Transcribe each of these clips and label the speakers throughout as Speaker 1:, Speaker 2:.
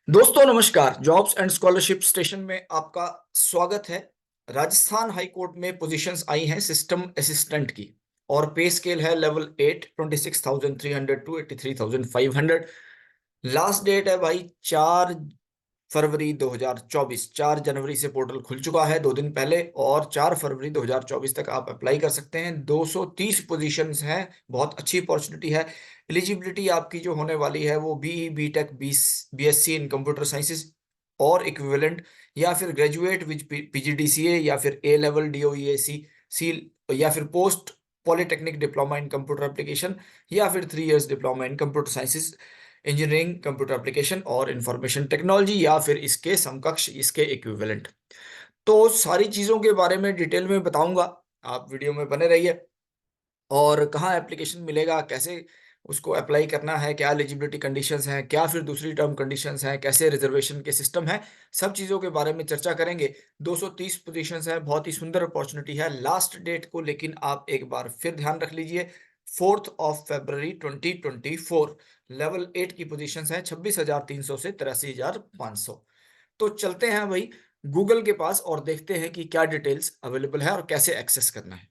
Speaker 1: दोस्तों नमस्कार। Jobs and scholarship station में आपका स्वागत है। राजस्थान हाई कोर्ट में पोजीशंस आई हैं सिस्टम असिस्टेंट की और पे स्केल है लेवल 8, 26,300 टू 83,500। लास्ट डेट है भाई 4 फरवरी 2024। 4 जनवरी से पोर्टल खुल चुका है 2 दिन पहले, और 4 फरवरी 2024 तक आप अप्लाई कर सकते हैं। 230 पोजीशंस हैं, बहुत अच्छी अपॉर्चुनिटी है। एलिजिबिलिटी आपकी जो होने वाली है वो BE, BTech, BSc in computer sciences और इक्विवेलेंट, या फिर ग्रेजुएट विद पीजीडीसीए, या फिर ए लेवल डीओईएसी सी, या फिर post polytechnic diploma in computer application, या फिर 3 years diploma in computer sciences engineering, computer application और इंफॉर्मेशन टेक्नोलॉजी, या फिर इसके समकक्ष, इसके इक्विवेलेंट। तो सारी चीज़ों के बारे में डिटेल में बताऊंगा, आप वीडियो में बने रहिए। और कहाँ एप्लीकेशन मिलेगा, कैसे उसको अप्लाई करना है, क्या एलिजिबिलिटी कंडीशंस हैं, क्या फिर दूसरी टर्म कंडीशंस हैं, कैसे रिजर्वेशन के सिस्टम है, सब चीज़ों के बारे में चर्चा करेंगे। 230 पोजीशंस है, बहुत ही सुंदर अपॉर्चुनिटी है। लास्ट डेट को लेकिन आप एक बार फिर ध्यान रख लीजिए, 4 फरवरी 2024। लेवल 8 की पोजीशंस हैं 26,300 से 83,500। तो चलते हैं भाई गूगल के पास और देखते हैं कि क्या डिटेल्स अवेलेबल है और कैसे एक्सेस करना है।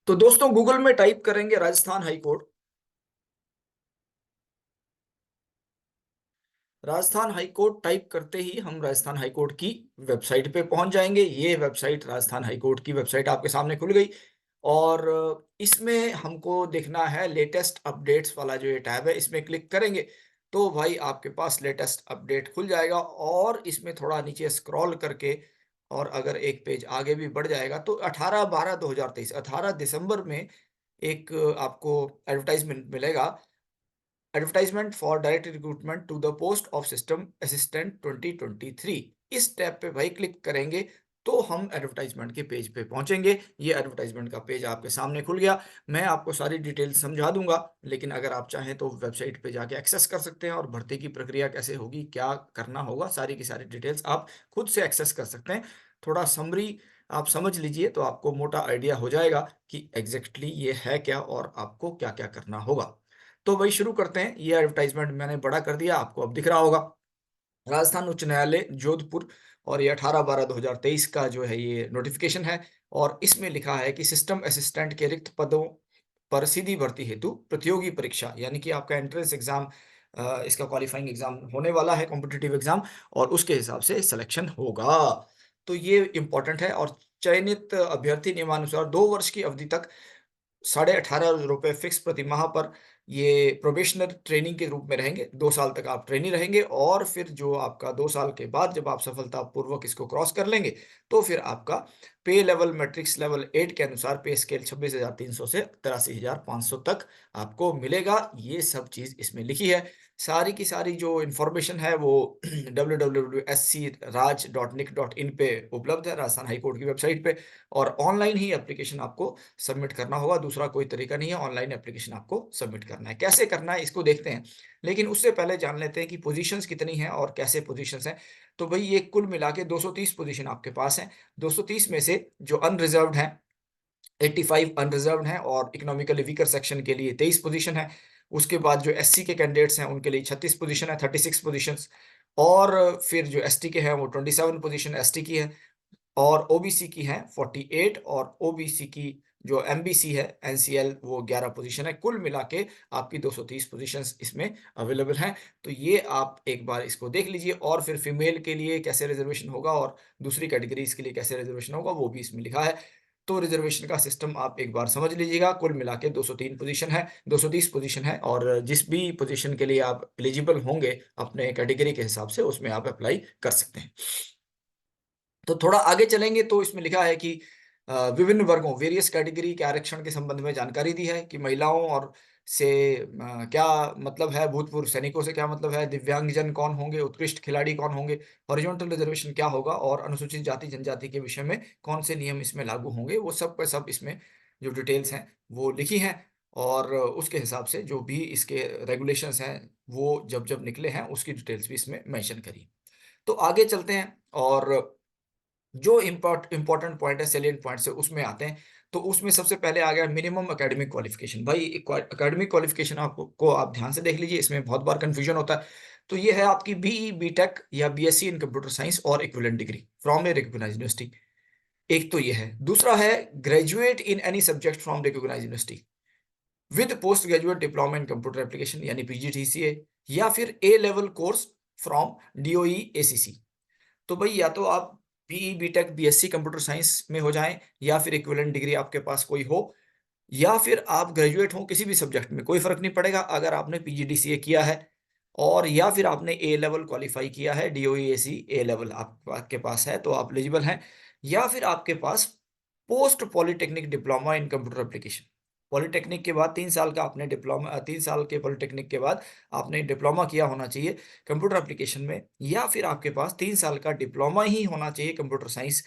Speaker 1: तो दोस्तों गूगल में टाइप करेंगे Rajasthan high court. Rajasthan high court type करते ही हम राजस्थान हाई कोर्ट की वेबसाइट पे पहुंच जाएंगे। ये वेबसाइट राजस्थान हाई कोर्ट की वेबसाइट आपके सामने खुल गई, और इसमें हमको देखना है लेटेस्ट अपडेट्स वाला जो ये टैब है, इसमें क्लिक करेंगे तो भाई आपके पास लेटेस्ट अपडेट खुल जाएगा। और इसमें थोड़ा नीचे स्क्रॉल करके, और अगर एक पेज आगे भी बढ़ जाएगा तो 18/12/2023, 18 दिसंबर में एक आपको एडवर्टाइजमेंट मिलेगा। Advertisement for direct recruitment to the post of system assistant 2023। इस टैब पे भाई क्लिक करेंगे तो हम एडवर्टाइजमेंट के पेज पे पहुंचेंगे। ये एडवर्टाइजमेंट का पेज आपके सामने खुल गया। मैं आपको सारी डिटेल समझा दूंगा, लेकिन अगर आप चाहें तो वेबसाइट पे जाके एक्सेस कर सकते हैं, और भर्ती की प्रक्रिया कैसे होगी, क्या करना होगा, सारी की सारी डिटेल्स आप खुद से एक्सेस कर सकते हैं। थोड़ा समरी आप समझ लीजिए तो आपको मोटा आइडिया हो जाएगा कि एग्जैक्टली ये है क्या और आपको क्या क्या करना होगा। तो वही शुरू करते हैं। ये एडवर्टाइजमेंट मैंने बड़ा कर दिया, आपको अब दिख रहा होगा। राजस्थान उच्च न्यायालय जोधपुर, और ये 18/12/2023 का जो है ये नोटिफिकेशन है। और इसमें लिखा है कि सिस्टम असिस्टेंट के रिक्त पदों पर सीधी भर्ती हेतु प्रतियोगी परीक्षा, यानी कि आपका एंट्रेंस एग्जाम, इसका क्वालिफाइंग एग्जाम होने वाला है, कॉम्पिटिटिव एग्जाम, और उसके हिसाब से सिलेक्शन होगा। तो ये इंपॉर्टेंट है। और चयनित अभ्यर्थी नियमानुसार 2 वर्ष की अवधि तक 18,500 फिक्स प्रति माह पर ये प्रोबेशनर ट्रेनिंग के रूप में रहेंगे। 2 साल तक आप ट्रेनी रहेंगे, और फिर जो आपका 2 साल के बाद जब आप सफलतापूर्वक इसको क्रॉस कर लेंगे तो फिर आपका पे लेवल मैट्रिक्स लेवल 8 के अनुसार पे स्केल 26,300 से 83,500 तक आपको मिलेगा। ये सब चीज इसमें लिखी है। सारी की सारी जो इन्फॉर्मेशन है वो www.scraj.nic.in पे उपलब्ध है, राजस्थान हाईकोर्ट की वेबसाइट पे। और ऑनलाइन ही एप्लीकेशन आपको सबमिट करना होगा, दूसरा कोई तरीका नहीं है। ऑनलाइन एप्लीकेशन आपको सबमिट करना है। कैसे करना है इसको देखते हैं, लेकिन उससे पहले जान लेते हैं कि पोजीशंस कितनी हैं और कैसे पोजीशंस हैं। तो भाई ये कुल मिला के 230 पोजीशन आपके पास हैं। 230 में से जो अनरिजर्व्ड हैं 85 अनरिजर्व्ड हैं, और इकोनॉमिकली वीकर सेक्शन के लिए 23 पोजीशन है। उसके बाद जो एससी के कैंडिडेट्स हैं उनके लिए 36 पोजीशन है, 36 पोजीशंस। और फिर जो एसटी के हैं वो 27 पोजीशन एसटी की है, और ओबीसी की है 48, और ओबीसी की जो एमबीसी है एनसीएल वो 11 पोजीशन है। कुल मिला के आपकी 230 पोजीशंस इसमें अवेलेबल हैं। तो ये आप एक बार इसको देख लीजिए। और फिर फीमेल के लिए कैसे रिजर्वेशन होगा और दूसरी कैटेगरीज के लिए कैसे रिजर्वेशन होगा वो भी इसमें लिखा है। तो रिजर्वेशन का सिस्टम आप एक बार समझ लीजिएगा। कुल मिला के 203 पोजीशन है, 230 पोजीशन है, और जिस भी पोजीशन के लिए आप एलिजिबल होंगे अपने कैटेगरी के हिसाब से उसमें आप अप्लाई कर सकते हैं। तो थोड़ा आगे चलेंगे तो इसमें लिखा है कि विभिन्न वर्गों वेरियस कैटेगरी के आरक्षण के संबंध में जानकारी दी है कि महिलाओं और से क्या मतलब है, भूतपूर्व सैनिकों से क्या मतलब है, दिव्यांगजन कौन होंगे, उत्कृष्ट खिलाड़ी कौन होंगे, हॉरिजॉन्टल रिजर्वेशन क्या होगा, और अनुसूचित जाति जनजाति के विषय में कौन से नियम इसमें लागू होंगे, वो सब का सब इसमें जो डिटेल्स हैं वो लिखी हैं। और उसके हिसाब से जो भी इसके रेगुलेशंस हैं वो जब जब निकले हैं उसकी डिटेल्स भी इसमें मेंशन करी। तो आगे चलते हैं, और जो इम्पोर्टेंट पॉइंट है, सैलिएंट पॉइंट्स है, उसमें आते हैं। तो उसमें सबसे पहले आ गया मिनिमम एकेडमिक क्वालिफिकेशन। भाई एकेडमिक क्वालिफिकेशन आपको को आप ध्यान से देख लीजिए, इसमें बहुत बार कंफ्यूजन होता है। तो ये है आपकी बीई, बीटेक या बीएससी इन कंप्यूटर साइंस और equivalent degree from a recognised university. एक तो ये है। दूसरा है graduate in any subject from recognised university with post graduate diploma in computer application यानी पीजीडीसीए, या फिर A level course from DOE ACC. तो भाई या तो आप BE, BTech, BSc computer science में हो जाएं, या फिर इक्विवेलेंट डिग्री आपके पास कोई हो, या फिर आप ग्रेजुएट हो किसी भी सब्जेक्ट में, कोई फर्क नहीं पड़ेगा अगर आपने पीजीडीसीए किया है, और या फिर आपने ए लेवल क्वालिफाई किया है, डीओईएसी ए लेवल आपके पास है तो आप एलिजिबल हैं, या फिर आपके पास post polytechnic diploma in computer application. Polytechnic के बाद 3 साल का आपने डिप्लोमा, 3 साल के पॉलिटेक्निक के बाद आपने डिप्लोमा किया होना चाहिए कंप्यूटर एप्लीकेशन में, या फिर आपके पास 3 साल का डिप्लोमा ही होना चाहिए कंप्यूटर साइंस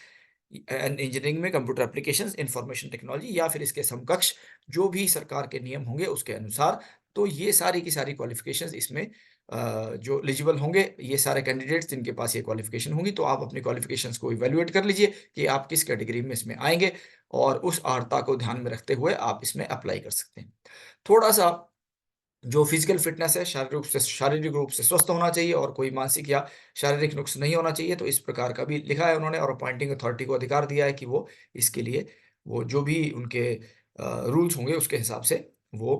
Speaker 1: एंड इंजीनियरिंग में, कंप्यूटर एप्लीकेशंस, इंफॉर्मेशन टेक्नोलॉजी, या फिर इसके समकक्ष जो भी सरकार के नियम होंगे उसके अनुसार। तो ये सारी की सारी क्वालिफिकेशंस इसमें जो एलिजिबल होंगे, ये सारे कैंडिडेट्स जिनके पास ये क्वालिफिकेशन होंगी, तो आप अपनी क्वालिफिकेशंस को इवैल्यूएट कर लीजिए कि आप किस कैटेगरी में इसमें आएंगे, और उस अर्हता को ध्यान में रखते हुए आप इसमें अप्लाई कर सकते हैं। थोड़ा सा जो फिजिकल फिटनेस है, शारीरिक रूप से स्वस्थ होना चाहिए और कोई मानसिक या शारीरिक नुक्स नहीं होना चाहिए, तो इस प्रकार का भी लिखा है उन्होंने, और अपॉइंटिंग अथॉरिटी को अधिकार दिया है कि वो इसके लिए वो जो भी उनके रूल्स होंगे उसके हिसाब से वो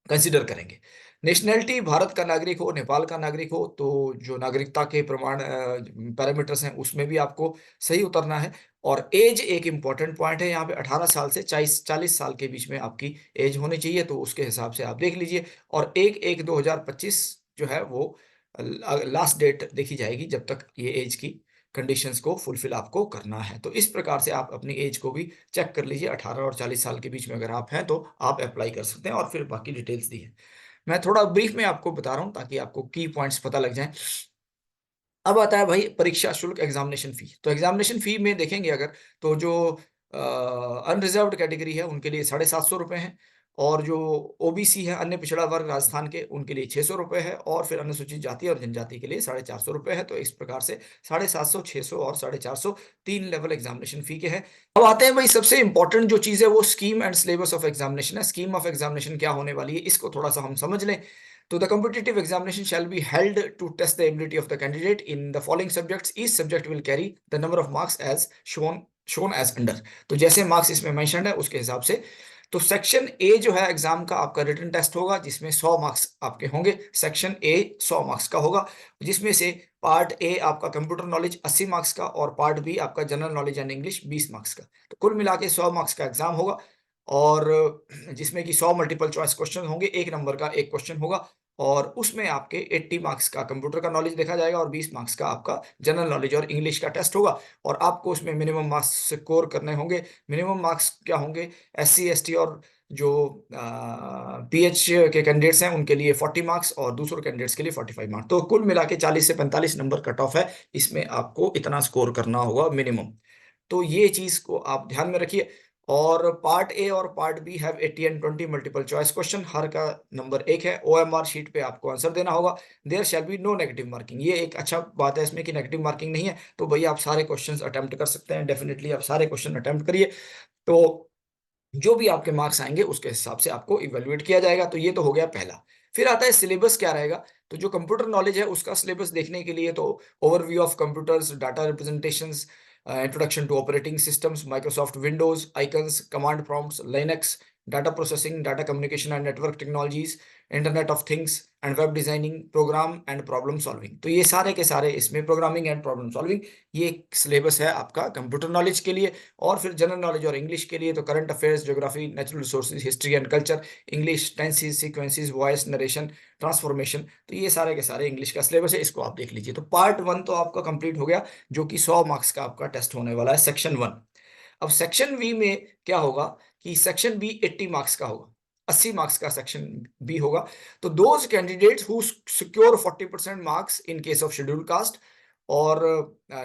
Speaker 1: कंसिडर करेंगे। नेशनैलिटी भारत का नागरिक हो, नेपाल का नागरिक हो, तो जो नागरिकता के प्रमाण पैरामीटर्स हैं उसमें भी आपको सही उतरना है। और एज एक इम्पॉर्टेंट पॉइंट है यहाँ पे, 18 साल से 40 साल के बीच में आपकी एज होनी चाहिए, तो उसके हिसाब से आप देख लीजिए। और 1/1/2025 जो है वो लास्ट डेट देखी जाएगी जब तक ये एज की कंडीशंस को फुलफिल आपको करना है। तो इस प्रकार से आप अपनी एज को भी चेक कर लीजिए, 18 और 40 साल के बीच में अगर आप हैं तो आप अप्लाई कर सकते हैं, और फिर बाकी डिटेल्स दी है। मैं थोड़ा ब्रीफ में आपको बता रहा हूँ ताकि आपको की पॉइंट्स पता लग जाएं। अब आता है भाई परीक्षा शुल्क, एग्जामिनेशन फी। तो एग्जामिनेशन फी में देखेंगे अगर, तो जो अनरिजर्व्ड कैटेगरी है उनके लिए 750 रुपये है, और जो ओबीसी है, अन्य पिछड़ा वर्ग राजस्थान के, उनके लिए 600 रुपये है, और फिर अनुसूचित जाति और जनजाति के लिए 450 रुपये है। तो इस प्रकार से 750, 600 और 450 3 लेवल एग्जामिनेशन फी के हैं। अब आते हैं भाई सबसे इंपॉर्टेंट जो चीज है वो scheme and syllabus of examination है। स्कीम ऑफ एग्जामिनेशन क्या होने वाली है इसको थोड़ा सा हम समझ लें। तो the competitive examination shall be held to test the ability of the candidate in the following subjects. Each subject will carry the number of marks as shown as under. तो जैसे मार्क्स इसमें मेंशन्ड है उसके हिसाब से। तो section A जो है एग्जाम का आपका रिटन टेस्ट होगा जिसमें 100 मार्क्स आपके होंगे। सेक्शन ए 100 मार्क्स का होगा, जिसमें से पार्ट ए आपका कंप्यूटर नॉलेज 80 मार्क्स का, और पार्ट बी आपका general knowledge and English 20 marks का। तो कुल मिला के 100 मार्क्स का एग्जाम होगा, और जिसमें कि 100 मल्टीपल चॉइस क्वेश्चन होंगे, 1 नंबर का एक क्वेश्चन होगा, और उसमें आपके 80 मार्क्स का कंप्यूटर का नॉलेज देखा जाएगा और 20 मार्क्स का आपका जनरल नॉलेज और इंग्लिश का टेस्ट होगा। और आपको उसमें मिनिमम मार्क्स स्कोर करने होंगे। मिनिमम मार्क्स क्या होंगे? एससी, एसटी और जो पीएच के कैंडिडेट्स हैं उनके लिए 40 मार्क्स, और दूसरे कैंडिडेट्स के लिए 45 मार्क्स। तो कुल मिला के 40 से 45 नंबर कट ऑफ है, इसमें आपको इतना स्कोर करना होगा मिनिमम। तो ये चीज को आप ध्यान में रखिए। और पार्ट ए और part B have 80 and 20 multiple choice question, हर का नंबर 1 है। ओएमआर शीट पे आपको आंसर देना होगा। There shall be no negative marking. ये एक अच्छा बात है इसमें कि नेगेटिव मार्किंग नहीं है, तो भैया आप सारे क्वेश्चंस अटेम्प्ट कर सकते हैं, डेफिनेटली आप सारे क्वेश्चन अटेम्प्ट करिए। तो जो भी आपके मार्क्स आएंगे उसके हिसाब से आपको इवेल्युएट किया जाएगा। तो ये तो हो गया पहला। फिर आता है सिलेबस क्या रहेगा। तो जो कंप्यूटर नॉलेज है उसका सिलेबस देखने के लिए तो overview of computers, data representations, introduction to operating systems, Microsoft Windows, icons, command prompts, Linux, data processing, data communication and network technologies, internet of things and web designing, program and problem solving. तो ये सारे के सारे इसमें programming and problem solving, ये syllabus है आपका computer knowledge के लिए। और फिर जनरल नॉलेज और इंग्लिश के लिए तो current affairs, geography, natural resources, history and culture, English, tenses, sequences, voice, narration, transformation. तो ये सारे के सारे इंग्लिश का सिलेबस है, इसको आप देख लीजिए। तो पार्ट 1 तो आपका कंप्लीट हो गया, जो कि 100 मार्क्स का आपका टेस्ट होने वाला है, सेक्शन 1। अब सेक्शन बी में क्या होगा कि सेक्शन बी 80 मार्क्स का होगा, 80 मार्क्स का सेक्शन बी होगा। तो those candidates who secure 40% marks in case of schedule caste और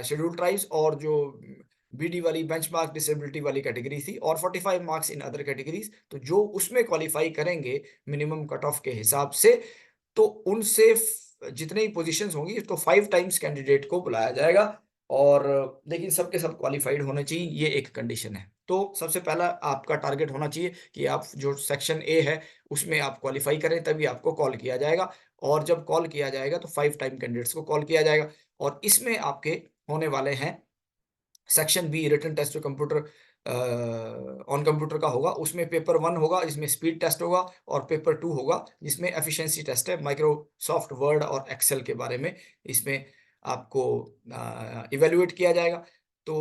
Speaker 1: शेड्यूल ट्राइब्स, और जो बीडी वाली बेंचमार्क डिसेबिलिटी वाली कैटेगरी थी, और 45 मार्क्स इन अदर कैटेगरीज, तो जो उसमें क्वालिफाई करेंगे मिनिमम कट ऑफ के हिसाब से, तो उनसे जितने ही पोजीशंस होंगी तो 5 टाइम्स कैंडिडेट को बुलाया जाएगा। और लेकिन सबके सब क्वालिफाइड होने चाहिए, ये एक कंडीशन है। तो सबसे पहला आपका टारगेट होना चाहिए कि आप जो सेक्शन ए है, उसमें आप क्वालिफाई करें, तभी आपको कॉल किया जाएगा। और जब कॉल किया जाएगा तो 5 टाइम कैंडिडेट्स को कॉल किया जाएगा और इसमें आपके होने वाले हैं सेक्शन बी रिटन टेस्ट जो कंप्यूटर ऑन कंप्यूटर का होगा, उसमें पेपर 1 होगा जिसमें स्पीड टेस्ट होगा और पेपर 2 होगा जिसमें एफिशिएंसी टेस्ट है, माइक्रोसॉफ्ट वर्ड और एक्सेल के बारे में इसमें आपको इवैल्यूएट किया जाएगा। तो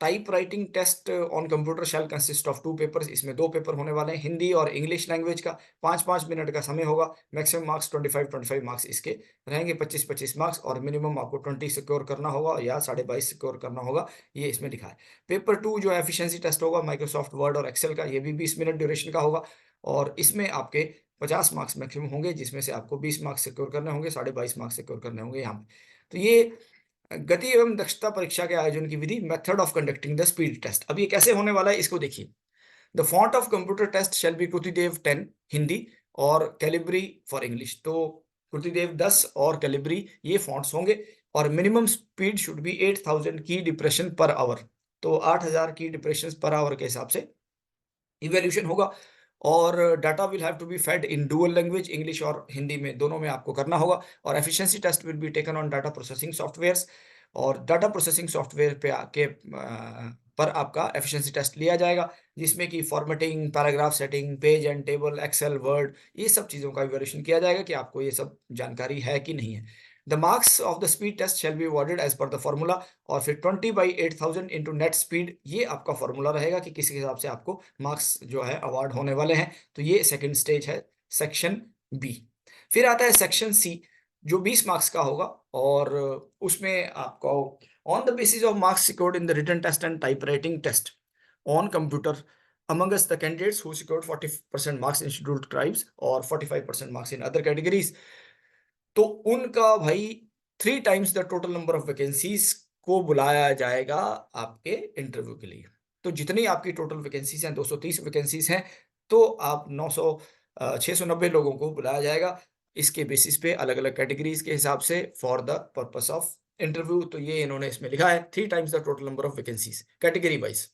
Speaker 1: type writing test on computer shall consist of 2 papers, इसमें 2 पेपर होने वाले हैं, हिंदी और इंग्लिश लैंग्वेज का 5-5 मिनट का समय होगा। मैक्सिमम मार्क्स 25-25 मार्क्स इसके रहेंगे, 25-25 मार्क्स और मिनिमम आपको 20 सिक्योर करना होगा या 22.5 सिक्योर करना होगा, ये इसमें लिखा है। पेपर 2 जो एफिशिएंसी टेस्ट होगा माइक्रोसॉफ्ट वर्ड और एक्सेल का, ये भी 20 मिनट ड्यूरेशन का होगा और इसमें आपके 50 मार्क्स मैक्सिमम होंगे, जिसमें से आपको 20 मार्क्स सिक्योर करने होंगे, 22.5 मार्क्स सिक्योर करने होंगे यहाँ पे। तो ये गति एवं दक्षता परीक्षा के आयोजन की विधि, method of conducting the speed test. अब ये कैसे होने वाला है इसको देखिए। The font of computer test shall be Krutidev 10 Hindi और कैलिब्री फॉर इंग्लिश। तो कृतिदेव 10 और कैलिब्री ये फॉन्ट्स होंगे और मिनिमम स्पीड शुड बी 8000 की डिप्रेशन पर आवर। तो 8000 की डिप्रेशन पर आवर के हिसाब से इवैल्यूएशन होगा और data will have to be fed in dual language, English और हिंदी में दोनों में आपको करना होगा और efficiency test will be taken on data processing softwares और डाटा प्रोसेसिंग सॉफ्टवेयर पे आके पर आपका एफिशिएंसी टेस्ट लिया जाएगा, जिसमें कि formatting, paragraph setting, page and table, Excel, Word, ये सब चीज़ों का इवैल्यूएशन किया जाएगा कि आपको ये सब जानकारी है कि नहीं है। The marks of the speed test shall be awarded as per the formula और फिर 20/8000 इंटू नेट स्पीड, ये आपका फॉर्मूला रहेगा कि किस हिसाब से आपको मार्क्स जो है अवार्ड होने वाले हैं। तो ये सेकंड स्टेज है सेक्शन बी। फिर आता है सेक्शन सी जो 20 मार्क्स का होगा और उसमें आपको on the basis of marks secured in the written test and typewriting test on computer amongst the candidates who secured 40% marks in scheduled tribes or 45% marks in other categories, तो उनका भाई 3 times the total number of vacancies को बुलाया जाएगा आपके interview के लिए। तो जितनी आपकी टोटल वैकेंसीज हैं 230 वैकेंसीज हैं, तो आप 690 लोगों को बुलाया जाएगा। इसके बेसिस पे अलग-अलग कैटेगरीज के हिसाब से for the purpose of interview. तो ये इन्होंने इसमें लिखा है 3 times the total number of vacancies category wise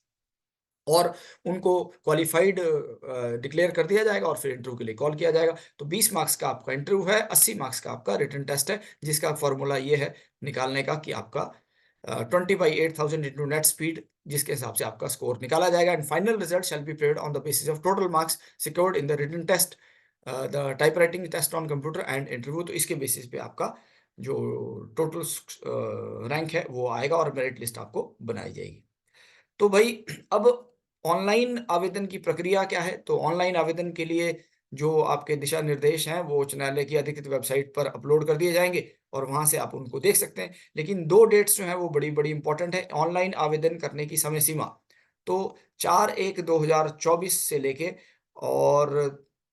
Speaker 1: और उनको क्वालिफाइड डिक्लेयर कर दिया जाएगा और फिर इंटरव्यू के लिए कॉल किया जाएगा। तो 20 मार्क्स का आपका इंटरव्यू है, 80 मार्क्स का आपका रिटन टेस्ट है, जिसका फॉर्मूला ये है निकालने का कि आपका 20/8000 इंटू नेट स्पीड, जिसके हिसाब से आपका स्कोर निकाला जाएगा and final result shall be prepared on the basis of total marks secured in the written test, the typewriting test on computer and interview. तो इसके बेसिस पे आपका जो टोटल रैंक है वो आएगा और मेरिट लिस्ट आपको बनाई जाएगी। तो भाई अब ऑनलाइन आवेदन की प्रक्रिया क्या है? तो ऑनलाइन आवेदन के लिए जो आपके दिशा निर्देश हैं, वो उच्च न्यायालय की अधिकृत वेबसाइट पर अपलोड कर दिए जाएँगे और वहाँ से आप उनको देख सकते हैं। लेकिन 2 डेट्स जो हैं वो बड़ी-बड़ी इम्पोर्टेंट है ऑनलाइन आवेदन करने की समय सीमा। तो 4/1/2024 से लेके और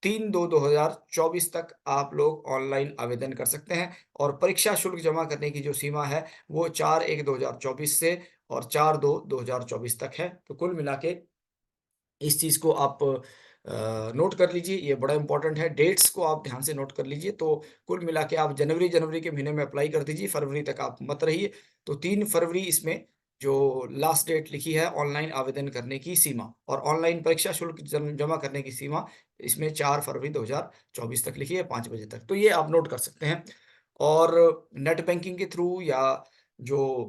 Speaker 1: 3/2/2024 तक आप लोग ऑनलाइन आवेदन कर सकते हैं और परीक्षा शुल्क जमा करने की जो सीमा है, वो 4/1/2024 से और 4/2/2024 तक है। तो कुल मिला के इस चीज़ को आप नोट कर लीजिए, ये बड़ा इम्पोर्टेंट है। डेट्स को आप ध्यान से नोट कर लीजिए। तो कुल मिला के आप जनवरी के महीने में अप्लाई कर दीजिए, फरवरी तक आप मत रहिए। तो 3 फरवरी इसमें जो लास्ट डेट लिखी है ऑनलाइन आवेदन करने की सीमा और ऑनलाइन परीक्षा शुल्क जमा करने की सीमा इसमें 4 फरवरी 2024 तक लिखी है 5 बजे तक। तो ये आप नोट कर सकते हैं और नेट बैंकिंग के थ्रू या जो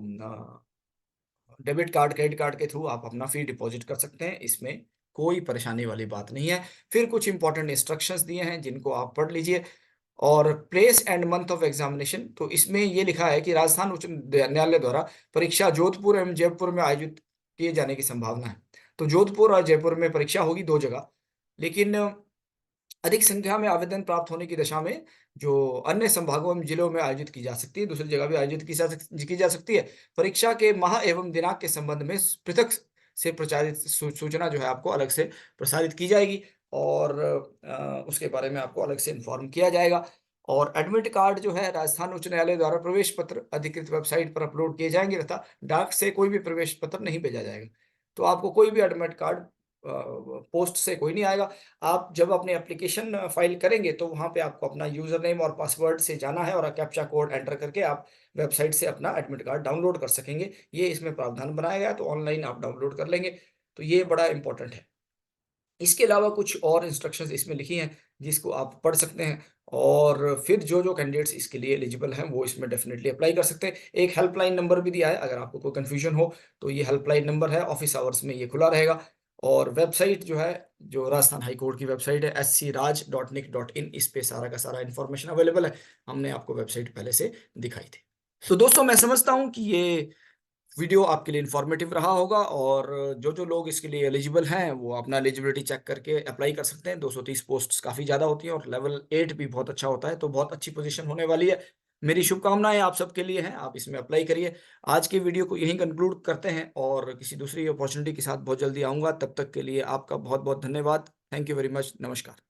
Speaker 1: डेबिट कार्ड, क्रेडिट कार्ड के थ्रू आप अपना फ़ी डिपॉज़िट कर सकते हैं, इसमें कोई परेशानी वाली बात नहीं है। फिर कुछ इम्पोर्टेंट इंस्ट्रक्शंस दिए हैं जिनको आप पढ़ लीजिए और place and month of examination, तो इसमें ये लिखा है कि राजस्थान उच्च न्यायालय द्वारा परीक्षा जोधपुर एवं जयपुर में आयोजित किए जाने की संभावना है। तो जोधपुर और जयपुर में परीक्षा होगी 2 जगह, लेकिन अधिक संख्या में आवेदन प्राप्त होने की दशा में जो अन्य संभागों एवं जिलों में आयोजित की जा सकती है, दूसरी जगह भी आयोजित की जा सकती है। परीक्षा के माह एवं दिनांक के संबंध में पृथक से प्रचारित सूचना जो है आपको अलग से प्रसारित की जाएगी और उसके बारे में आपको अलग से इन्फॉर्म किया जाएगा। और एडमिट कार्ड जो है राजस्थान उच्च न्यायालय द्वारा प्रवेश पत्र अधिकृत वेबसाइट पर अपलोड किए जाएंगे तथा डाक से कोई भी प्रवेश पत्र नहीं भेजा जाएगा। तो आपको कोई भी एडमिट कार्ड पोस्ट से कोई नहीं आएगा। आप जब अपनी एप्लीकेशन फाइल करेंगे तो वहाँ पे आपको अपना यूज़र नेम और पासवर्ड से जाना है और कैप्चा कोड एंटर करके आप वेबसाइट से अपना एडमिट कार्ड डाउनलोड कर सकेंगे। ये इसमें प्रावधान बनाया गया है, तो ऑनलाइन आप डाउनलोड कर लेंगे, तो ये बड़ा इम्पोर्टेंट है। इसके अलावा कुछ और इंस्ट्रक्शंस इसमें लिखी हैं, जिसको आप पढ़ सकते हैं और फिर जो-जो कैंडिडेट्स इसके लिए एलिजिबल हैं, वो इसमें डेफ़िनिटली अप्लाई कर सकते हैं। एक हेल्पलाइन नंबर भी दिया है, अगर आपको कोई कन्फ्यूज़न हो, तो ये हेल्पलाइन नंबर है, ऑफ़िस आवर्स में ये खुला रहेगा और वेबसाइट जो है, जो राजस्थान हाई कोर्ट की वेबसाइट है scraj.nic.in, इस पे सारा का सारा इन्फॉर्मेशन अवेलेबल है। हमने आपको वेबसाइट पहले से दिखाई थी। तो दोस्तों, मैं समझता हूँ कि ये वीडियो आपके लिए इन्फॉर्मेटिव रहा होगा और जो-जो लोग इसके लिए एलिजिबल हैं, वो अपना एलिजिबिलिटी चेक करके अप्लाई कर सकते हैं। 230 पोस्ट्स काफ़ी ज़्यादा होती हैं और लेवल 8 भी बहुत अच्छा होता है, तो बहुत अच्छी पोज़ीशन होने वाली है। मेरी शुभकामनाएँ आप सबके लिए हैं, आप इसमें अप्लाई करिए। आज की वीडियो को यहीं कंक्लूड करते हैं और किसी दूसरी अपॉर्च्युनिटी के साथ बहुत जल्दी आऊँगा। तब तक के लिए आपका बहुत-बहुत धन्यवाद। Thank you very much. नमस्कार।